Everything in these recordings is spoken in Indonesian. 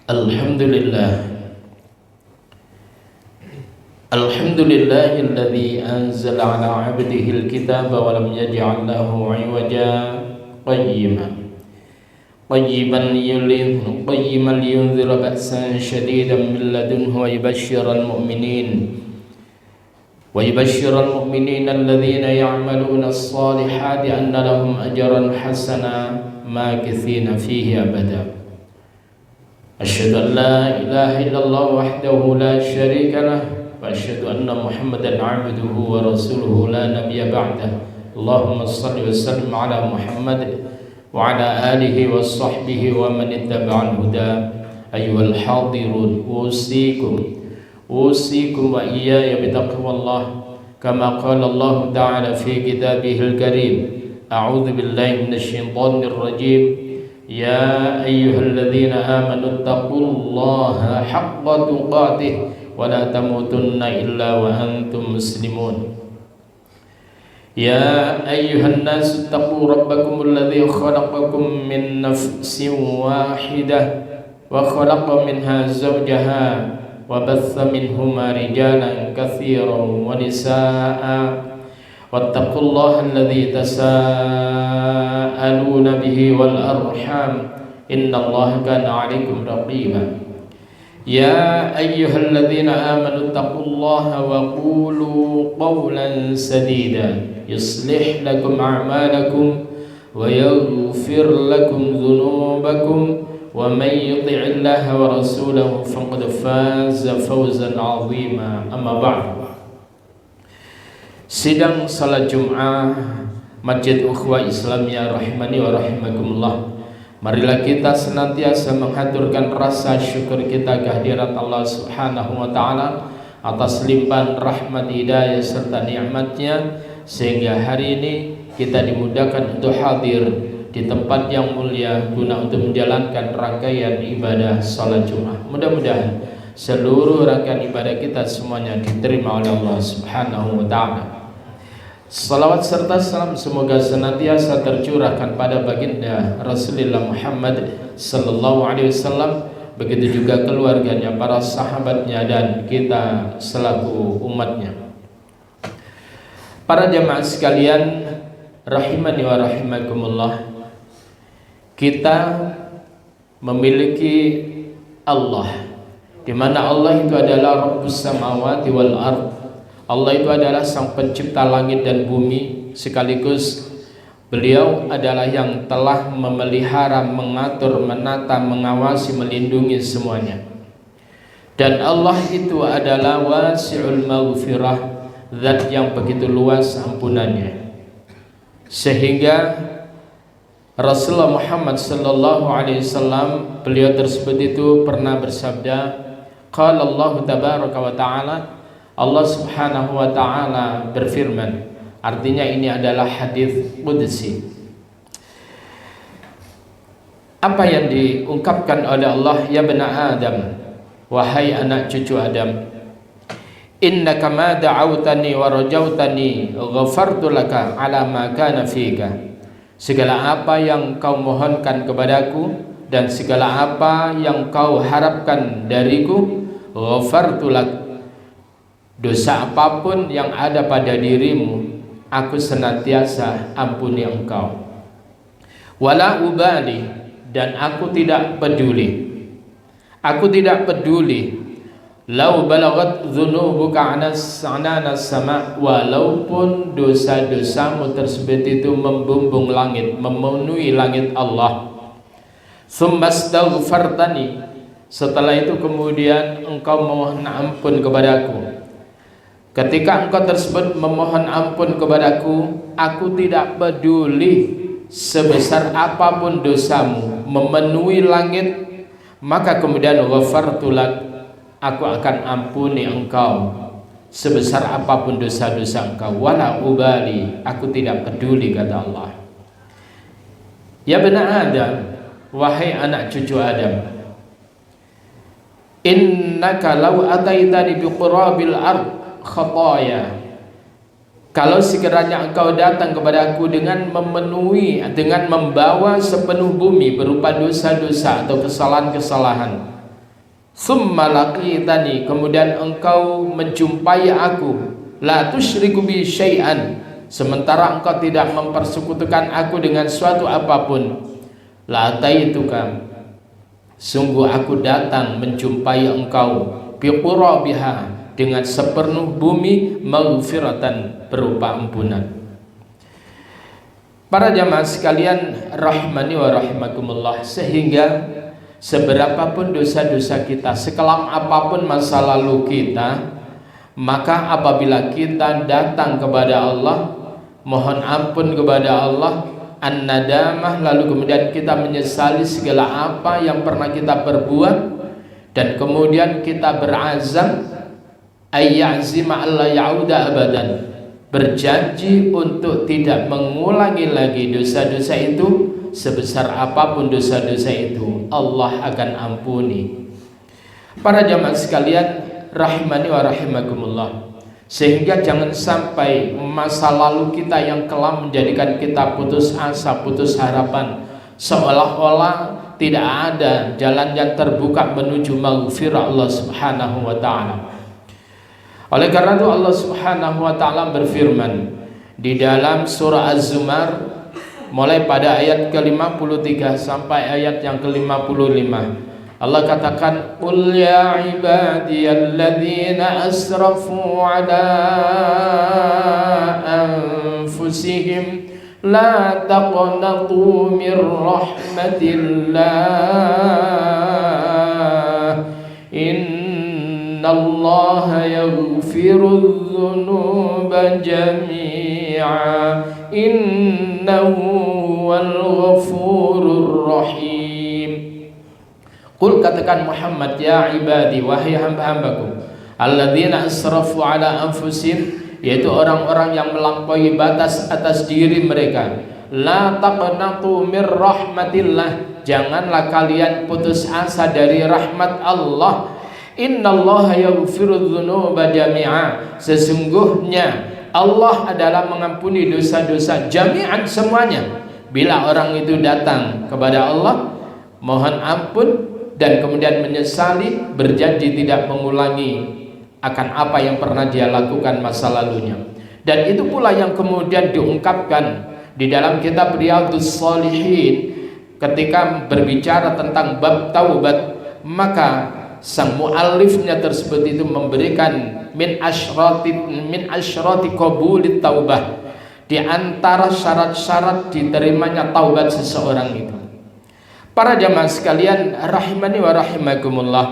Alhamdulillah. Alhamdulillahilladzi anzala ala 'abdihi al-kitaba wa lam yaj'al lahu 'iwaja qayyiman liyunzira ba'san shadidan min ladunhu wa yubashshiral mu'minina alladhina ya'maluna as-salihati anna lahum ajran hasana makithina fihi abada. Asyhadu an la ilaha illallah wahdahu la syarika lah wa asyhadu anna Muhammadan 'abduhu wa rasuluhu la nabiyya ba'dah. Allahumma shalli wa sallim ala Muhammad wa ala alihi wa sahbihi wa man ittaba'al huda. Ayyuhal hadirun, usikum wa iyaya bitaqwallah kama qala Allah ta'ala fi kitabihil karim. A'udzu billahi minasy syaithanir rajim. Ya ayyuhalladzina amanu taqullaha haqqa tuqatih wa la tamutunna illa wa antum muslimun. Ya ayyuhan nasu taqu rabbakumul ladzi khalaqakum min nafsin wahidah wa khalaqa minha zawjaha wa batha minhuma rijalan katsiran wa nisaa'a. Wattaqullaha alladzi tasaaluna bihi wal arham innallaha kana 'alaikum raqiba. Ya ayyuhalladzina amanu taqullaha wa qulu qawlan sadida yuslih lakum a'malakum wa yaghfir lakum dhunubakum wa may yuti'illaha wa rasulahu faqad faza fawzan 'azima. Amma ba'd. Sidang salat Jum'ah Masjid Ukhuwah Islamiyah rahimani wa rahimakumullah. Marilah kita senantiasa menghaturkan rasa syukur kita kehadirat Allah Subhanahu wa taala atas limpahan rahmat, hidayah serta nikmatnya, sehingga hari ini kita dimudahkan untuk hadir di tempat yang mulia guna untuk menjalankan rangkaian ibadah salat Jum'ah. Mudah-mudahan seluruh rangkaian ibadah kita semuanya diterima oleh Allah Subhanahu wa taala. Salawat serta salam semoga senantiasa tercurahkan pada baginda Rasulullah Muhammad sallallahu alaihi wasallam, begitu juga keluarganya, para sahabatnya, dan kita selaku umatnya. Para jamaah sekalian rahimani wa rahimakumullah, kita memiliki Allah, di mana Allah itu adalah Rabbus samawati wal ard. Allah itu adalah sang pencipta langit dan bumi, sekaligus beliau adalah yang telah memelihara, mengatur, menata, mengawasi, melindungi semuanya. Dan Allah itu adalah wasi'ul maghfirah, zat yang begitu luas ampunannya, sehingga Rasulullah Muhammad sallallahu alaihi wasallam, beliau tersebut itu pernah bersabda, qala Allah tabaraka wa ta'ala, Allah Subhanahu wa taala berfirman. Artinya ini adalah hadis qudsi. Apa yang diungkapkan oleh Allah, ya bani Adam, wahai anak cucu Adam, innaka ma da'awtani wa rajautani ghafartu laka ala ma kana fika. Segala apa yang kau mohonkan kepadaku dan segala apa yang kau harapkan dariku, ghafartu lak, dosa apapun yang ada pada dirimu, aku senantiasa ampuni engkau. Wala ubali, dan aku tidak peduli. Aku tidak peduli. Lau balagat dzunubuka anas sama, walaupun dosa-dosamu tersebut itu membumbung langit, memenuhi langit Allah. Tsumma astaghfartani, setelah itu kemudian engkau memohon ampun kepadaku. Ketika engkau tersebut memohon ampun kepadaku, aku tidak peduli sebesar apapun dosamu, memenuhi langit, maka kemudian ghafartu lak, aku akan ampuni engkau sebesar apapun dosa-dosa engkau. Wala ubali, aku tidak peduli, kata Allah. Ya bani Adam, wahai anak cucu Adam, innaka law ataitani biqurabil ard khataya, kalau sekiranya engkau datang kepada aku dengan memenuhi, dengan membawa sepenuh bumi berupa dosa-dosa atau kesalahan-kesalahan, Summa laqitani, kemudian engkau menjumpai aku, la tusyriku bi syai'an, sementara engkau tidak mempersekutukan aku dengan suatu apapun, la ataituka, sungguh aku datang menjumpai engkau, bi qurabiha, dengan sepenuh bumi, maghfiratan, berupa ampunan. Para jamaah sekalian rahmani wa rahimakumullah, sehingga seberapapun dosa-dosa kita, sekelam apapun masa lalu kita, maka apabila kita datang kepada Allah, mohon ampun kepada Allah, an-nadamah, lalu kemudian kita menyesali segala apa yang pernah kita perbuat, dan kemudian kita berazam ayyazima alla ya'uda abadan, berjanji untuk tidak mengulangi lagi dosa-dosa itu, sebesar apapun dosa-dosa itu Allah akan ampuni. Para jamaah sekalian rahimani wa rahimakumullah, sehingga jangan sampai masa lalu kita yang kelam menjadikan kita putus asa, putus harapan, seolah-olah tidak ada jalan yang terbuka menuju maghfirah Allah Subhanahu wa taala. Oleh karena itu Allah Subhanahu wa taala berfirman di dalam surah Az-Zumar mulai pada ayat ke-53 sampai ayat yang ke-55. Allah katakan, qul ya ibadiyalladzina asrafu ala anfusihim la taqnatu mir rahmatillah innallaha yaghfirudz dzunuba jami'a innahu huwal ghafurur rahim. Qul, katakan Muhammad, ya ibadi, wahai hamba-hambaku, alladzina asrafu ala anfusihim, yaitu orang-orang yang melampaui batas atas diri mereka, la taqnatu mir rahmatillah, janganlah kalian putus asa dari rahmat Allah. Innallaha yaghfirudz dzunuba jami'a, sesungguhnya Allah adalah mengampuni dosa-dosa jami'an, semuanya. Bila orang itu datang kepada Allah, mohon ampun dan kemudian menyesali, berjanji tidak mengulangi akan apa yang pernah dia lakukan masa lalunya. Dan itu pula yang kemudian diungkapkan di dalam kitab Riyadhus Shalihin ketika berbicara tentang bab taubat. Maka sang muallifnya tersebut itu memberikan min asyrati qabulit taubah, di antara syarat-syarat diterimanya taubat seseorang itu. Para jamaah sekalian rahimani wa rahimakumullah,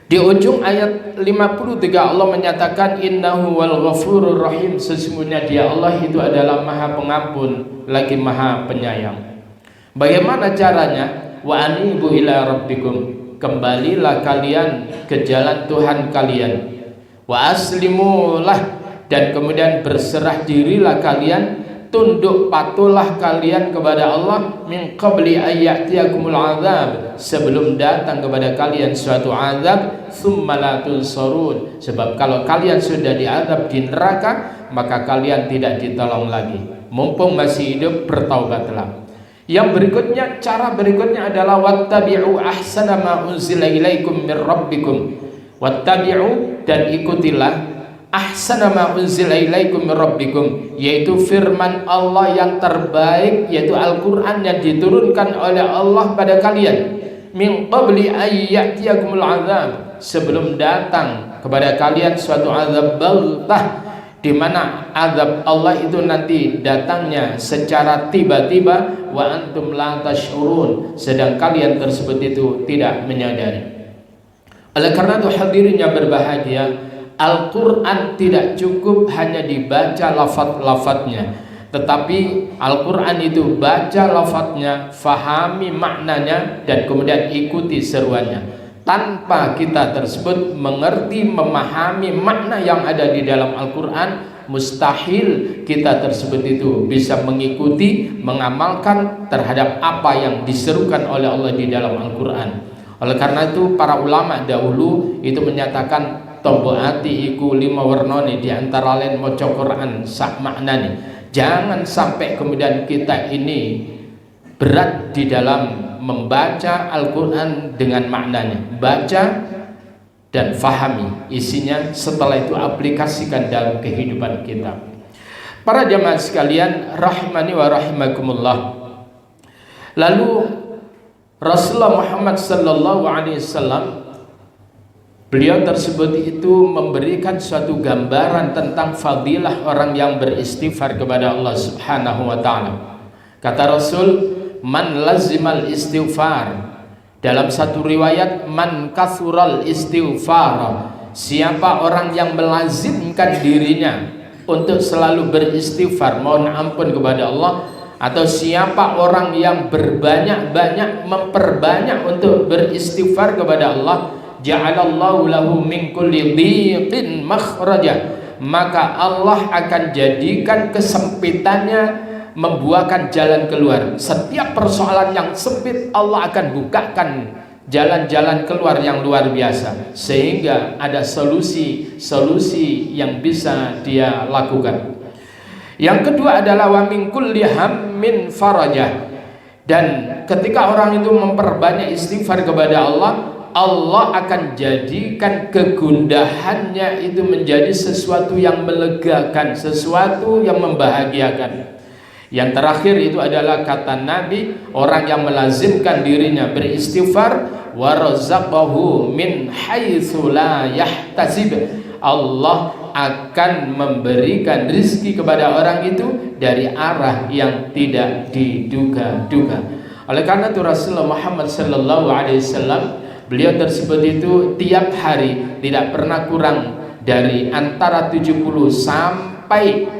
di ujung ayat 53 Allah menyatakan innahu wal ghafurur rahim, sesungguhnya dia Allah itu adalah maha pengampun lagi maha penyayang. Bagaimana caranya? Wa anibu ila rabbikum, kembalilah kalian ke jalan Tuhan kalian. Wa aslimulah, dan kemudian berserah dirilah kalian, tunduk patuhlah kalian kepada Allah, min qabli ayyatiyakumul azab, sebelum datang kepada kalian suatu azab, tsumma la tunsarun, sebab kalau kalian sudah diazab di neraka maka kalian tidak ditolong lagi. Mumpung masih hidup, bertaubatlah. Yang berikutnya, cara berikutnya adalah wattabi'u ahsana ma unzila ilaikum min rabbikum. Wattabi'u, dan ikutilah ahsana ma unzila ilaikum min rabbikum, yaitu firman Allah yang terbaik, yaitu Al-Qur'an yang diturunkan oleh Allah pada kalian, min qabli ayyatiyakumul azab, sebelum datang kepada kalian suatu azab baghtah, di mana azab Allah itu nanti datangnya secara tiba-tiba, wa antum la tash'urun, sedang kalian tersebut itu tidak menyadari. Oleh karena itu hadirin yang berbahagia, Al-Quran tidak cukup hanya dibaca lafaz-lafaznya, tetapi Al-Quran itu baca lafaznya, fahami maknanya, dan kemudian ikuti seruannya. Tanpa kita tersebut mengerti, memahami makna yang ada di dalam Al-Quran, mustahil kita tersebut itu bisa mengikuti, mengamalkan terhadap apa yang diserukan oleh Allah di dalam Al-Quran. Oleh karena itu para ulama dahulu itu menyatakan tombok hati iku 5 warnane, di antara lain maca Quran sak maknane. Jangan sampai kemudian kita ini berat di dalam membaca Al-Quran dengan maknanya, baca dan fahami isinya, setelah itu aplikasikan dalam kehidupan kita. Para jamaah sekalian rahimani wa rahimakumullah. Lalu Rasulullah Muhammad sallallahu alaihi wasallam, beliau tersebut itu memberikan suatu gambaran tentang fadilah orang yang beristighfar kepada Allah Subhanahu wa taala. Kata Rasul, man lazimal istighfar. Dalam satu riwayat, man kathural istighfar. Siapa orang yang melazimkan dirinya untuk selalu beristighfar, mohon ampun kepada Allah, atau siapa orang yang berbanyak-banyak memperbanyak untuk beristighfar kepada Allah, ja'alallahu lahu min kulli dhiqin makhraja, maka Allah akan jadikan kesempitannya membuahkan jalan keluar. Setiap persoalan yang sempit Allah akan bukakan jalan-jalan keluar yang luar biasa, sehingga ada solusi yang bisa dia lakukan. Yang kedua adalah wa min kulli hammin farajah. Dan ketika orang itu memperbanyak istighfar kepada Allah, Allah akan jadikan kegundahannya itu menjadi sesuatu yang melegakan, sesuatu yang membahagiakan. Yang terakhir itu adalah kata Nabi, orang yang melazimkan dirinya beristighfar, wa razaqahu min haitsu la yahtasib, Allah akan memberikan rizki kepada orang itu dari arah yang tidak diduga-duga. Oleh karena itu Rasulullah Muhammad sallallahu alaihi wasallam, beliau tersebut itu tiap hari tidak pernah kurang dari antara 70 sampai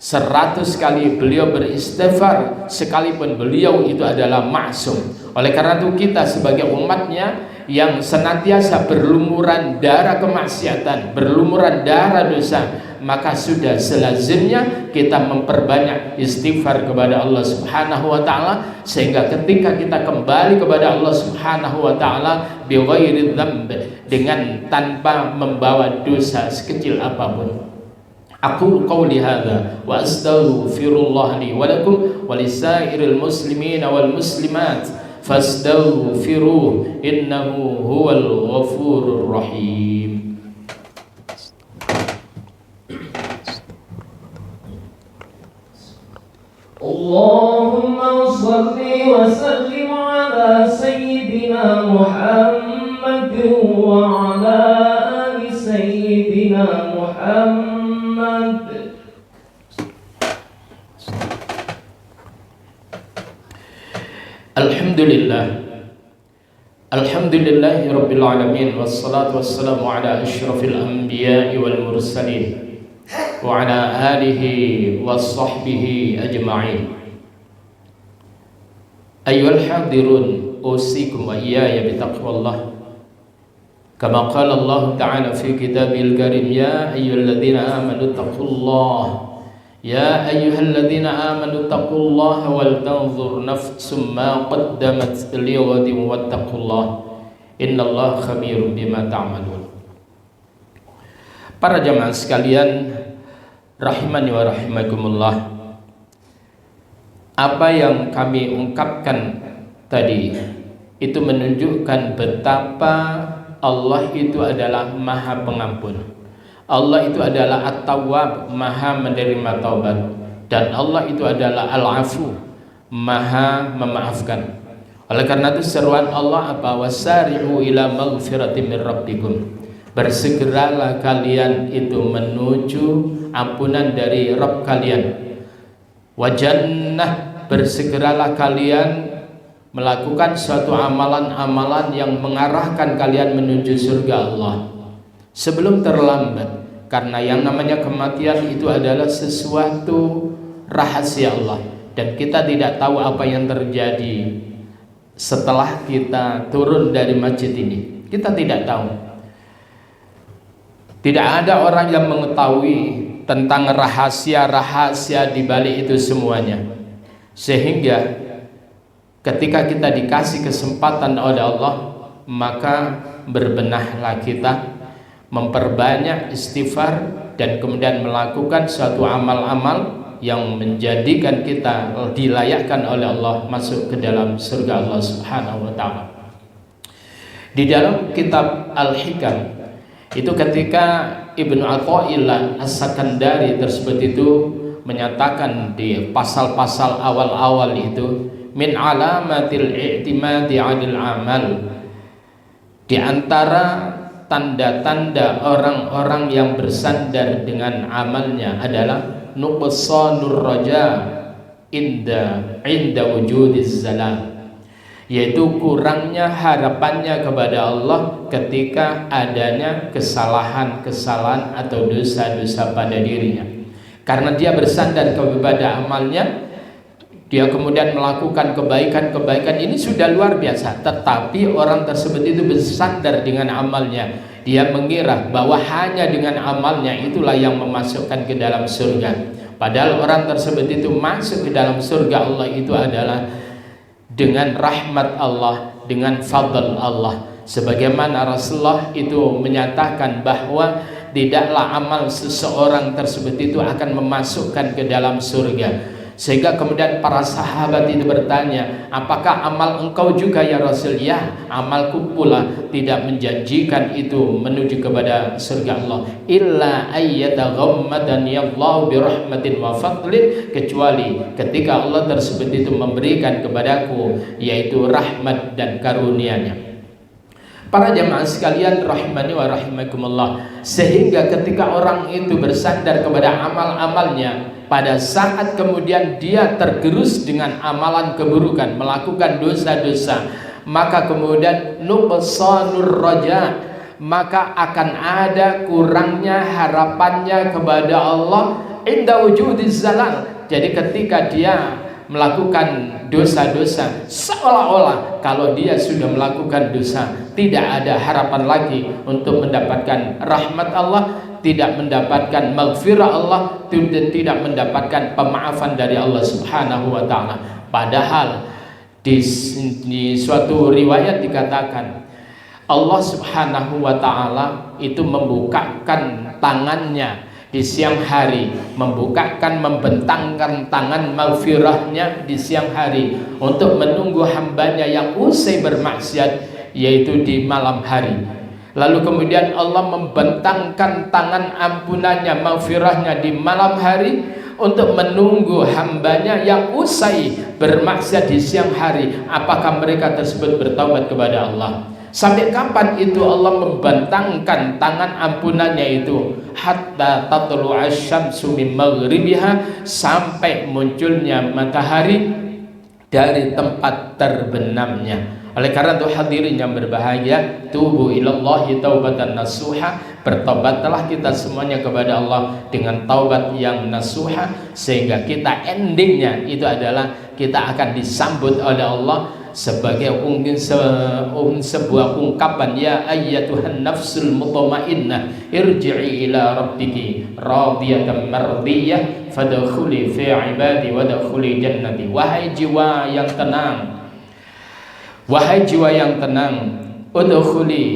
100 kali beliau beristighfar, sekalipun beliau itu adalah maksum. Oleh karena itu kita sebagai umatnya yang senantiasa berlumuran darah kemaksiatan, berlumuran darah dosa, maka sudah selazimnya kita memperbanyak istighfar kepada Allah Subhanahu wa taala, sehingga ketika kita kembali kepada Allah Subhanahu wa taala bi ghairi dzamb, dengan tanpa membawa dosa sekecil apapun. Aku qauli hadza wa astaghfirullah li wa lakum wa lisairil muslimin wal muslimat fastaghfiruh innahu huwal ghafurur rahim. Allahumma shalli wa sallim ala sayyidina Muhammad wa ala ali sayyidina Muhammad. Alhamdulillahi rabbil alamin, wassalatu wassalamu ala asyrafil anbiya'i wal mursalin wa ala alihi wa sahbihi ajma'in. Ayyuhal hadirun, usikum wa iyaya bitaqwallah. Kama qala Allah ta'ala fi kitabil karim, ya ayyuhalladzina amanu taqullaha ya ayyuhalladzina amanu taqullaha wal tanzur nafsum ma qaddamat lighadin wattaqullaha innallaha khabirum bima ta'malun. Para jamaah sekalian rahimani wa rahimakumullah, apa yang kami ungkapkan tadi itu menunjukkan betapa Allah itu adalah Maha Pengampun. Allah itu adalah At-Tawwab, Maha menerima taubat, dan Allah itu adalah Al-Afu, Maha memaafkan. Oleh karena itu seruan Allah apa? Wasari'u ila maghfiratin min rabbikum. Bersegeralah kalian itu menuju ampunan dari Rabb kalian. Wa jannah, bersegeralah kalian melakukan suatu amalan-amalan yang mengarahkan kalian menuju surga Allah sebelum terlambat, karena yang namanya kematian itu adalah sesuatu rahasia Allah, dan kita tidak tahu apa yang terjadi setelah kita turun dari masjid ini. Kita tidak tahu. Tidak ada orang yang mengetahui tentang rahasia-rahasia di balik itu semuanya, sehingga ketika kita dikasih kesempatan oleh Allah, maka berbenahlah kita, memperbanyak istighfar, dan kemudian melakukan suatu amal-amal yang menjadikan kita dilayakkan oleh Allah masuk ke dalam surga Allah Subhanahu wa taala. Di dalam kitab Al-Hikam itu ketika Ibnu Athaillah As-Sakandari tersebut itu menyatakan di pasal-pasal awal-awal itu, min alamatil i'timadi 'alil amal, di antara tanda-tanda orang-orang yang bersandar dengan amalnya adalah nuqsanur raja inda wujudiz zalal, yaitu kurangnya harapannya kepada Allah ketika adanya kesalahan-kesalahan atau dosa-dosa pada dirinya. Karena dia bersandar kepada amalnya, dia kemudian melakukan kebaikan-kebaikan, ini sudah luar biasa, tetapi orang tersebut itu bersandar dengan amalnya. Dia mengira bahwa hanya dengan amalnya itulah yang memasukkan ke dalam surga. Padahal orang tersebut itu masuk ke dalam surga Allah itu adalah dengan rahmat Allah, dengan fadl Allah. Sebagaimana Rasulullah itu menyatakan bahwa tidaklah amal seseorang tersebut itu akan memasukkan ke dalam surga. Sehingga kemudian para sahabat itu bertanya, apakah amal engkau juga ya Rasul? Ya, amalku pula tidak menjanjikan itu menuju kepada surga Allah. Illa ayyataghammadani Allah birahmatin wa fadlin, kecuali ketika Allah tersebut itu memberikan kepadaku yaitu rahmat dan karunia-Nya. Para jamaah sekalian rahimani wa rahimakumullah, sehingga ketika orang itu bersandar kepada amal-amalnya, pada saat kemudian dia tergerus dengan amalan keburukan, melakukan dosa-dosa, maka kemudian nuqsanur raja, maka akan ada kurangnya harapannya kepada Allah inda wujudiz zalal. Jadi ketika dia melakukan dosa-dosa, seolah-olah kalau dia sudah melakukan dosa tidak ada harapan lagi untuk mendapatkan rahmat Allah, tidak mendapatkan maghfirah Allah, dan tidak mendapatkan pemaafan dari Allah Subhanahu wa taala. Padahal di suatu riwayat dikatakan Allah Subhanahu wa taala itu membukakan tangannya di siang hari, membukakan, membentangkan tangan maghfirahnya di siang hari untuk menunggu hambanya yang usai bermaksiat, yaitu di malam hari. Lalu kemudian Allah membentangkan tangan ampunannya, maghfirahnya di malam hari untuk menunggu hambanya yang usai bermaksiat di siang hari, apakah mereka tersebut bertaubat kepada Allah. Sampai kapan itu Allah membentangkan tangan ampunannya itu? Hatta tatlu'a syamsu min maghribiha, sampai munculnya matahari dari tempat terbenamnya. Oleh karena itu hadirin yang berbahagia, tubu ilallahi taubatan nasuha, bertobatlah kita semuanya kepada Allah dengan taubat yang nasuha, sehingga kita endingnya itu adalah kita akan disambut oleh Allah sebagai sebuah ungkapan, ya ayyatuhan nafsul mutmainnah irji'i ila rabbiki radiyatan mardiyah fadkhuli fi ibadi wadkhuli jannati. Wahai jiwa yang tenang, wahai jiwa yang tenang, udkhuli,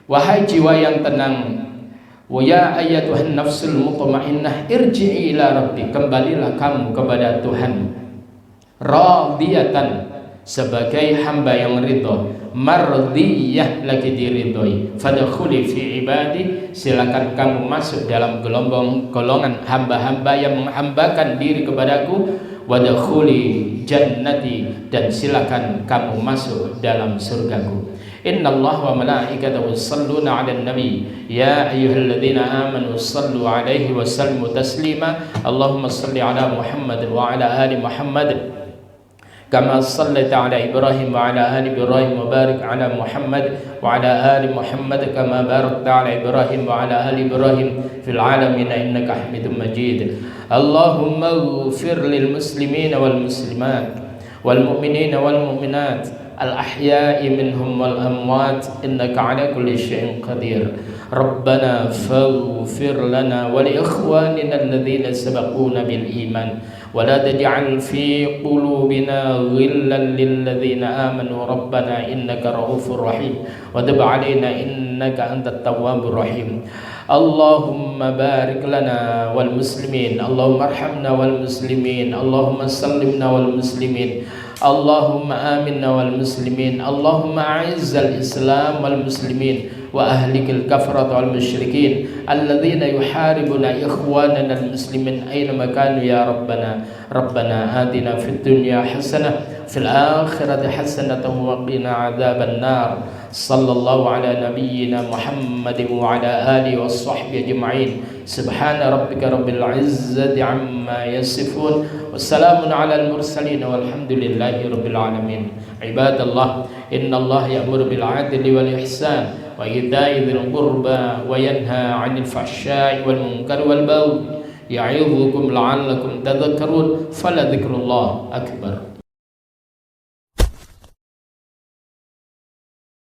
wahai jiwa yang tenang, wa ya ayyatuhan nafsul mutmainnah irji'i ila rabbik, kembalilah kamu kepada Tuhan, radiyatan, sebagai hamba yang ridho, mardiyah, lagi diridhoi, fadkhuli fi ibadi, silakan kamu masuk dalam golongan hamba-hamba yang menghambakan diri kepadaku, wadkhuli jannati, dan silakan kamu masuk dalam surgaku. Innallaha wa malaikatahu yusholluna 'alan nabi ya ayyuhalladzina amanu shallu 'alaihi wa sallimu taslima. Allahumma shalli 'ala Muhammad wa 'ala ali Muhammad kama shallaita 'ala Ibrahim wa 'ala ali Ibrahim wa barik 'ala Muhammad wa 'ala ali Muhammad kama barakta 'ala Ibrahim wa 'ala ali Ibrahim fil 'alamin innaka Hamidum Majid. Allahumma ighfir lil muslimina wal muslimat wal mu'minina wal mu'minat al ahya'i minhum wal amwat innaka 'ala kulli syai'in qadir. Rabbana faghfir lana wa li ikhwanina alladhina sabaquna bil iman ولا تجعل في قلوبنا غلا للذين آمنوا ربنا إنك رؤوف رحيم وتب علينا إنك أنت التواب الرحيم اللهم بارك لنا والمسلمين اللهم ارحمنا والمسلمين اللهم سلمنا والمسلمين اللهم آمنا والمسلمين اللهم أعز الإسلام والمسلمين وأهلك الكفرة والمشركين الذين يحاربون إخواننا المسلمين أينما كانوا يا ربنا آتنا في الدنيا حسنة في الآخرة حسنة وقنا عذاب النار صلى الله على نبينا محمد وعلى آله وصحبه أجمعين سبحان ربك رب العزة عما يصفون والسلام على المرسلين والحمد لله رب العالمين عباد الله إن الله يأمر بالعدل والإحسان وإيتاء ذي القربى وينهى عن الفحشاء والمنكر والبغي يعظكم لعلكم تذكرون فلذكر الله أكبر